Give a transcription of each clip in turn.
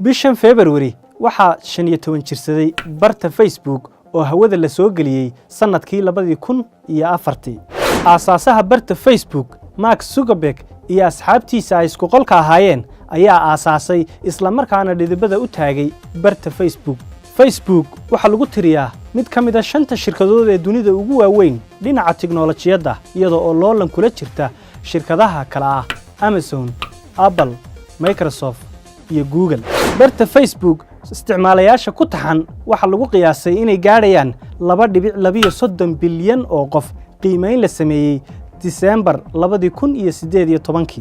bishan February waxaa 15 jirsaday barta Facebook oo hawada la soo galiyay sanadkii 2004. Aasaasaha barta Facebook Mark Zuckerberg iyo asxaabtiisa ay isku qolka ahaayeen ayaa aasaasay isla markaana dhidibada u taagay barta Facebook. Facebook waxa lagu tiriyaa mid ka mid ah 5 shirkadood ee dunida ugu waaweyn dhinaca tiknoolajiyada iyadoo oo loolan kula jirta shirkadaha kala ah Amazon, Apple, Microsoft iyo Google. barta Facebook isticmaalayaasha ku taxan waxa lagu qiyaasay inay gaarayaan 2.2 bilyan oo qof qiimeyn la sameeyay December 2018.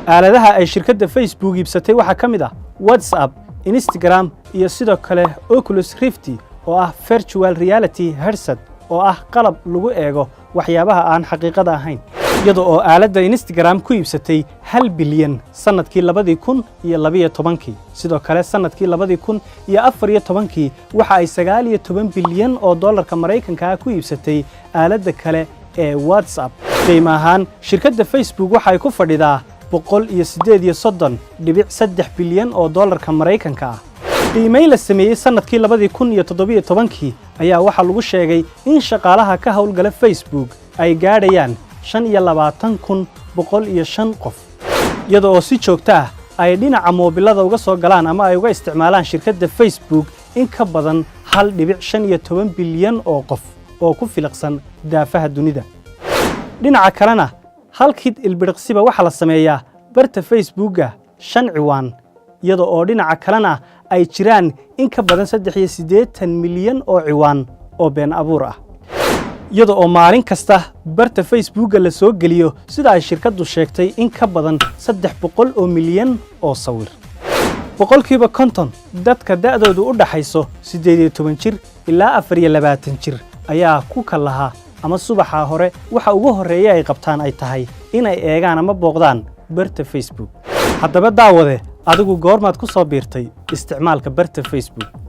aaladaha ay shirkadda Facebook iibsatay waxa kamid ah WhatsApp, Instagram iyo sidoo kale Oculus Rift oo ah virtual reality headset oo ah qalab lagu eego waxyaabaha aan xaqiiqada ahayn. iyadoo oo aaladda Instagram ku iibsatay 1 bilyan sanadkii 2012. sidoo kale sanadkii 2014 waxa ay 19 bilyan oo dollarka Mareykanka ku iibsatay aaladda kale ee WhatsApp. qiimo ahaan shirkadda Facebook waxa ay ku fadhidaa 138.3 bilyan oo dollarka Mareykanka ah. qiimeyn la sameeyay sanadkii 2017 ayaa waxa lagu sheegay in shaqaalaha ka hawlgala Facebook ay gaadhayaan 25,105 qof. iyadoo oo si joogto ah ay dhinaca moobilada uga soo galaan ama ay uga isticmaalaan shirkadda Facebook in ka badan 1.15 bilyan oo qof oo ku filaqsan daafaha dunida. dhinaca kalena halkii ilbiriqsiba waxa la sameeyaa barta Facebooka 5 ciwaan iyadoo oo dhinaca kalena ay jiraan in ka badan 83 milyan oo ciwaan oo been abuur ah. iyadoo oo maalin kasta barta Facebooka la soo geliyo sida ay shirkaddu sheegtay in ka badan 300 oo milyan oo sawir. boqolkiiba 50 dadka da'doodu u dhaxayso 18 jir ilaa 24 jir ayaa ku kalaha ama subaxa hore waxa ugu horeeya ay qabtaan ay tahay inay eegaan ama booqdaan barta Facebook. haddaba daawade adigu goormaad ku soo biirtay isticmaalka barta Facebook?